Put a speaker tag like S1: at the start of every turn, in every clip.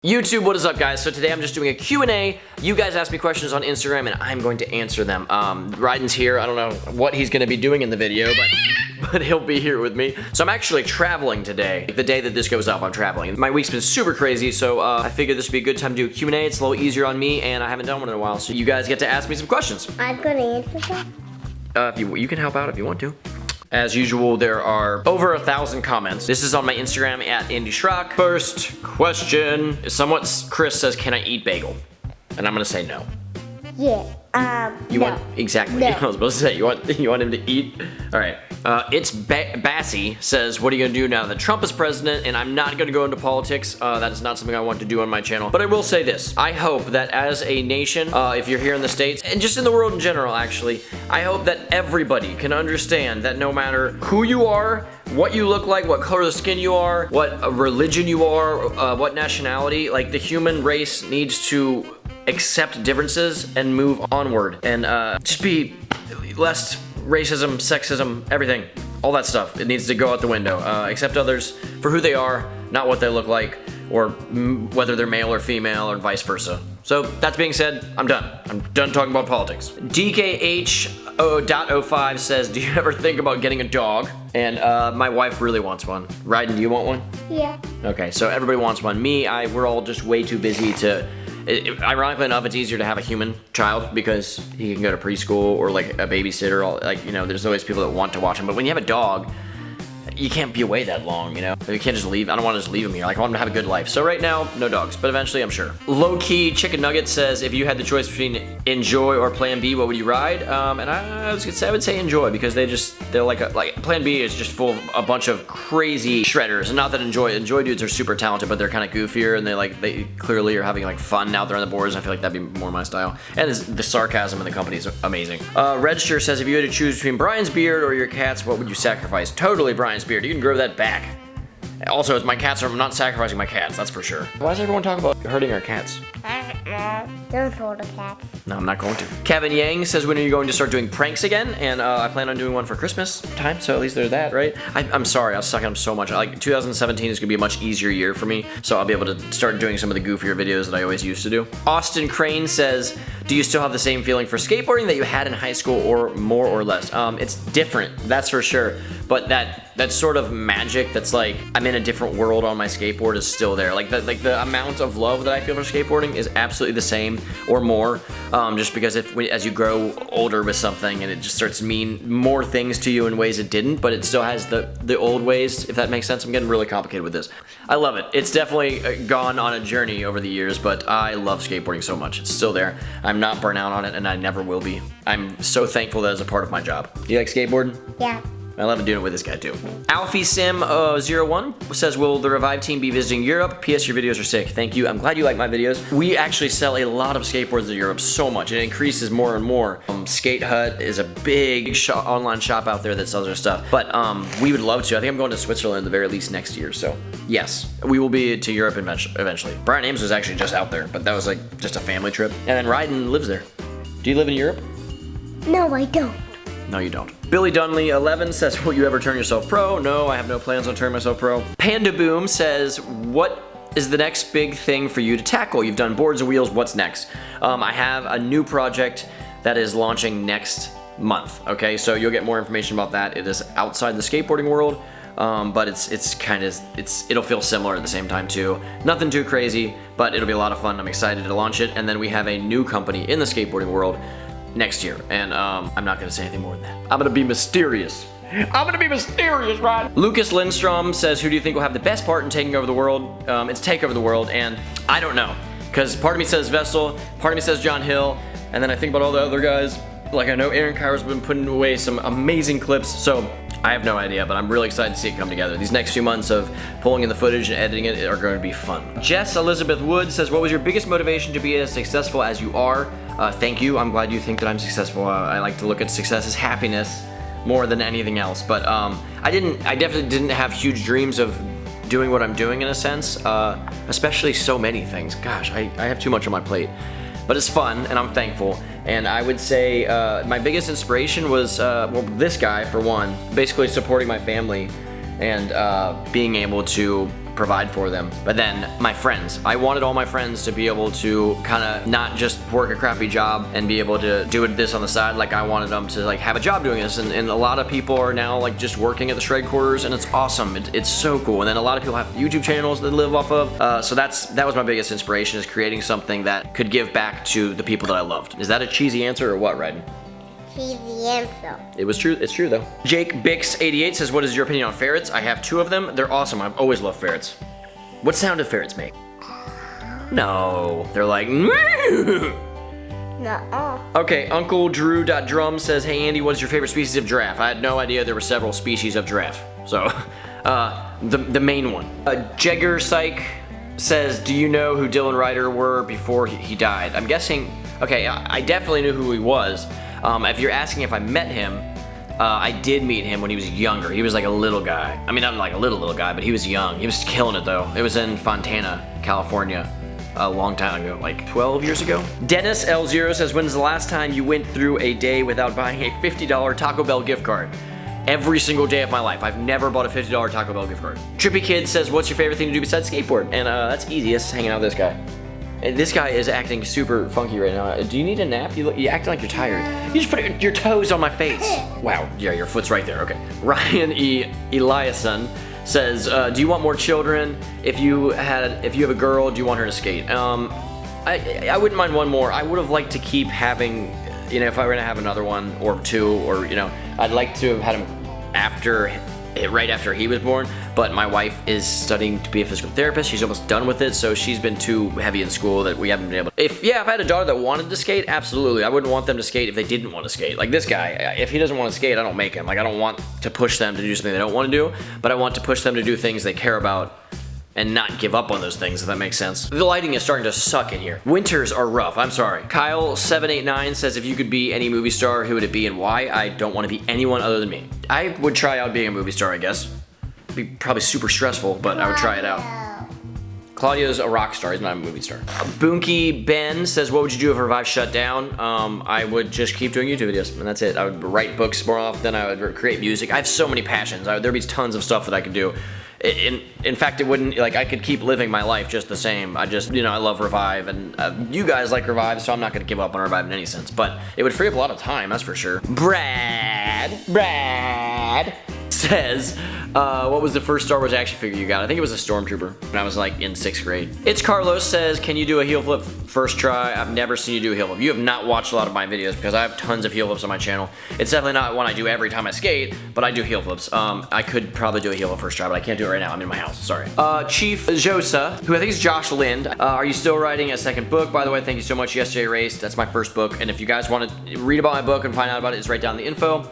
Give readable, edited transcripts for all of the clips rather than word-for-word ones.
S1: YouTube, what is up guys? So today I'm just doing a Q&A. You guys asked me questions on Instagram and I'm going to answer them. Ryden's here. I don't know what he's going to be doing in the video, but he'll be here with me. So I'm actually traveling today. The day that this goes up, I'm traveling. My week's been super crazy, so I figured this would be a good time to do a Q&A. It's a little easier on me and I haven't done one in a while, so you guys get to ask me some questions.
S2: I'm going to answer them.
S1: You can help out if you want to. As usual, there are over 1,000 comments. This is on my Instagram at @IndyShrock. First question is Chris says, can I eat bagel? And I'm gonna say no.
S2: Yeah. No.
S1: Exactly.
S2: No.
S1: I was supposed to say, you want him to eat? All right. It's Bassy says, what are you gonna do now that Trump is president? And I'm not gonna go into politics. That is not something I want to do on my channel. But I will say this. I hope that as a nation, if you're here in the States, and just in the world in general, actually, I hope that everybody can understand that no matter who you are, what you look like, what color of skin you are, what religion you are, what nationality, like the human race needs to accept differences and move onward and just be less racism, sexism, everything, all that stuff. It needs to go out the window. Accept others for who they are, not what they look like, or whether they're male or female or vice versa. So that being said, I'm done. I'm done talking about politics. DKH.05 says, do you ever think about getting a dog? And my wife really wants one. Ryden, do you want one?
S2: Yeah.
S1: Okay, so everybody wants one. We're all just way too busy to. Ironically enough, it's easier to have a human child because he can go to preschool or like a babysitter. There's always people that want to watch him. But when you have a dog, you can't be away that long, you know? You can't just leave. I don't want to just leave him here. Like, I want him to have a good life. So right now, no dogs, but eventually I'm sure. Low-key Chicken Nugget says, if you had the choice between Enjoy or Plan B, what would you ride? And I would say Enjoy because they're like Plan B is just full of a bunch of crazy shredders. And not that Enjoy dudes are super talented, but they're kind of goofier and they clearly are having like fun out there on the boards. I feel like that'd be more my style. And the sarcasm in the company is amazing. Register says, if you had to choose between Brian's beard or your cat's, what would you sacrifice? Totally Brian's beard. You can grow that back. Also, as my cats I'm not sacrificing my cats, that's for sure. Why does everyone talk about hurting our cats?
S2: Don't hold the cats.
S1: No, I'm not going to. Kevin Yang says, when are you going to start doing pranks again? And I plan on doing one for Christmas time, so at least there's that, right? I'm sorry, I was sucking up so much. Like, 2017 is gonna be a much easier year for me, so I'll be able to start doing some of the goofier videos that I always used to do. Austin Crane says, do you still have the same feeling for skateboarding that you had in high school or more or less? It's different, that's for sure. But that sort of magic that's like, I'm in a different world on my skateboard is still there. Like the amount of love that I feel for skateboarding is absolutely the same or more. Just because as you grow older with something and it just starts to mean more things to you in ways it didn't, but it still has the old ways, if that makes sense. I'm getting really complicated with this. I love it. It's definitely gone on a journey over the years, but I love skateboarding so much. It's still there. I'm not burnt out on it and I never will be. I'm so thankful that it's a part of my job. You like skateboarding?
S2: Yeah.
S1: I love doing it with this guy too. Alfie Sim 01 says, will the Revive team be visiting Europe? PS, your videos are sick. Thank you. I'm glad you like my videos. We actually sell a lot of skateboards in Europe, so much. It increases more and more. Skate Hut is a big online shop out there that sells our stuff. But we would love to. I think I'm going to Switzerland at the very least next year. So yes, we will be to Europe eventually. Brian Ames was actually just out there, but that was like just a family trip. And then Ryden lives there. Do you live in Europe?
S2: No, I don't.
S1: No, you don't. Billy Dunley 11 says, will you ever turn yourself pro? No, I have no plans on turning myself pro. Panda Boom says, what is the next big thing for you to tackle? You've done boards and wheels, what's next? I have a new project that is launching next month, okay? So you'll get more information about that. It is outside the skateboarding world, but it'll feel similar at the same time too. Nothing too crazy, but it'll be a lot of fun. I'm excited to launch it. And then we have a new company in the skateboarding world next year, and I'm not gonna say anything more than that. I'm gonna be mysterious. Right? Lucas Lindstrom says, who do you think will have the best part in taking over the world? It's take over the world, and I don't know, because part of me says Vestal, part of me says John Hill, and then I think about all the other guys. Like, I know Aaron Kyra's been putting away some amazing clips, so I have no idea, but I'm really excited to see it come together. These next few months of pulling in the footage and editing it are going to be fun. Jess Elizabeth Wood says, what was your biggest motivation to be as successful as you are? Thank you. I'm glad you think that I'm successful. I like to look at success as happiness more than anything else. But I definitely didn't have huge dreams of doing what I'm doing in a sense, especially so many things. Gosh, I have too much on my plate. But it's fun, and I'm thankful. And I would say my biggest inspiration was, well, this guy, for one, basically supporting my family and being able to provide for them. But then my friends, I wanted all my friends to be able to kind of not just work a crappy job and be able to do this on the side. Like I wanted them to like have a job doing this, and a lot of people are now like just working at the shred quarters, and it's awesome. It's so cool. And then a lot of people have YouTube channels that live off of. So that was my biggest inspiration, is creating something that could give back to the people that I loved. Is that a cheesy answer or what, Ryden?
S2: Cheesy answer.
S1: It was true. It's true though. Jake Bix88 says, "What is your opinion on ferrets?" I have 2 of them. They're awesome. I've always loved ferrets. What sound do ferrets make? No, they're like.
S2: Nuh-uh.
S1: Okay, Uncle Drew.drum says, "Hey Andy, what is your favorite species of giraffe?" I had no idea there were several species of giraffe. So, the main one. Jegger Psych says, "Do you know who Dylan Ryder were before he died?" I'm guessing. Okay, I definitely knew who he was. If you're asking if I met him, I did meet him when he was younger. He was like a little guy. I mean, not like a little guy, but he was young. He was killing it though. It was in Fontana, California, a long time ago, like 12 years ago. Dennis L0 says, "When's the last time you went through a day without buying a $50 Taco Bell gift card?" Every single day of my life. I've never bought a $50 Taco Bell gift card. Trippy Kid says, "What's your favorite thing to do besides skateboard?" And that's easy. It's hanging out with this guy. And this guy is acting super funky right now. Do you need a nap? You acting like you're tired. You just put your toes on my face. Wow, yeah, your foot's right there, okay. Ryan Eliason says, "Do you want more children? If you have a girl, do you want her to skate?" I wouldn't mind one more. I would have liked to keep having, if I were gonna have another one or 2, or I'd like to have had him right after he was born, but my wife is studying to be a physical therapist. She's almost done with it, so she's been too heavy in school that we haven't been able to. If I had a daughter that wanted to skate, absolutely. I wouldn't want them to skate if they didn't want to skate. Like this guy, if he doesn't want to skate, I don't make him. Like I don't want to push them to do something they don't want to do, but I want to push them to do things they care about and not give up on those things, if that makes sense. The lighting is starting to suck in here. Winters are rough, I'm sorry. Kyle789 says, "If you could be any movie star, who would it be and why?" I don't want to be anyone other than me. I would try out being a movie star, I guess. It'd be probably super stressful, but I would try it out. Claudio's a rock star, he's not a movie star. Boonky Ben says, "What would you do if Revive shut down?" I would just keep doing YouTube videos, and that's it. I would write books more often, I would create music. I have so many passions. There'd be tons of stuff that I could do. In fact, it wouldn't, I could keep living my life just the same. I just, I love Revive, and you guys like Revive, so I'm not gonna give up on Revive in any sense, but it would free up a lot of time, that's for sure. Brad says, "What was the first Star Wars action figure you got?" I think it was a Stormtrooper when I was like in 6th grade. It's Carlos says, "Can you do a heel flip first try?" I've never seen you do a heel flip. You have not watched a lot of my videos because I have tons of heel flips on my channel. It's definitely not one I do every time I skate, but I do heel flips. I could probably do a heel flip first try, but I can't do it right now. I'm in my house, sorry. Chief Josa, who I think is Josh Lind. "Are you still writing a second book? By the way, thank you so much. Yesterday Race, that's my first book. And if you guys want to read about my book and find out about it, it's right down in the info.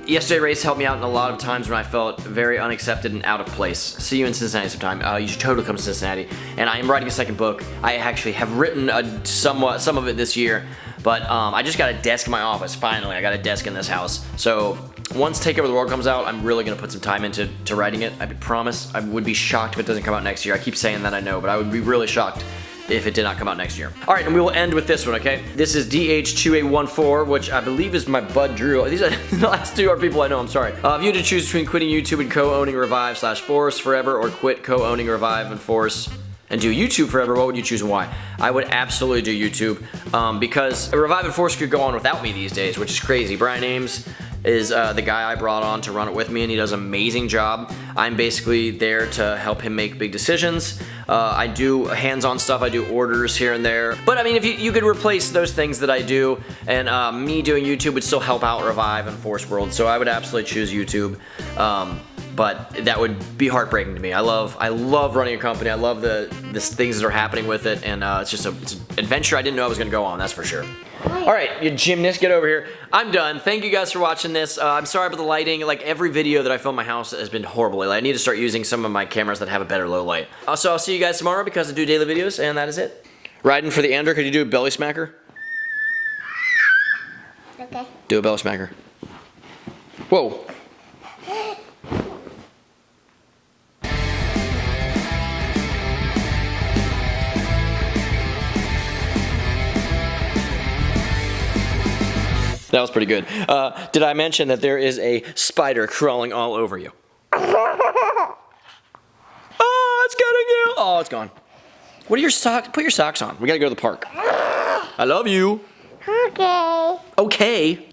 S1: Yesterday Race helped me out in a lot of times when I felt very unaccepted and out of place. See you in Cincinnati sometime. You should totally come to Cincinnati. And I am writing a second book. I actually have written some of it this year, but I just got a desk in my office. Finally, I got a desk in this house. So once Take Over the World comes out, I'm really gonna put some time into writing it. I promise. I would be shocked if it doesn't come out next year. I keep saying that, I know, but I would be really shocked if it did not come out next year. All right, and we will end with this one, okay? This is DH2814, which I believe is my bud Drew. These are the last 2 are people I know, I'm sorry. If you had to choose between quitting YouTube and co-owning Revive/Force forever, or quit co-owning Revive and Force and do YouTube forever, what would you choose and why? I would absolutely do YouTube, because Revive and Force could go on without me these days, which is crazy. Brian Ames is the guy I brought on to run it with me, and he does an amazing job. I'm basically there to help him make big decisions. I do hands-on stuff, I do orders here and there. But I mean, if you could replace those things that I do, and me doing YouTube would still help out Revive and Force World, so I would absolutely choose YouTube. But that would be heartbreaking to me. I love running a company. I love the things that are happening with it, and it's an adventure I didn't know I was gonna go on, that's for sure. All right, you gymnast, get over here. I'm done. Thank you guys for watching this. I'm sorry about the lighting. Like, every video that I film in my house has been horrible lately. I need to start using some of my cameras that have a better low light. So I'll see you guys tomorrow because I do daily videos, and that is it. Riding for the Ender, could you do a belly smacker?
S2: Okay.
S1: Do a belly smacker. Whoa. That was pretty good. Did I mention that there is a spider crawling all over you? it's getting you. Oh, it's gone. What are your socks? Put your socks on. We gotta go to the park. I love you.
S2: Okay.
S1: Okay.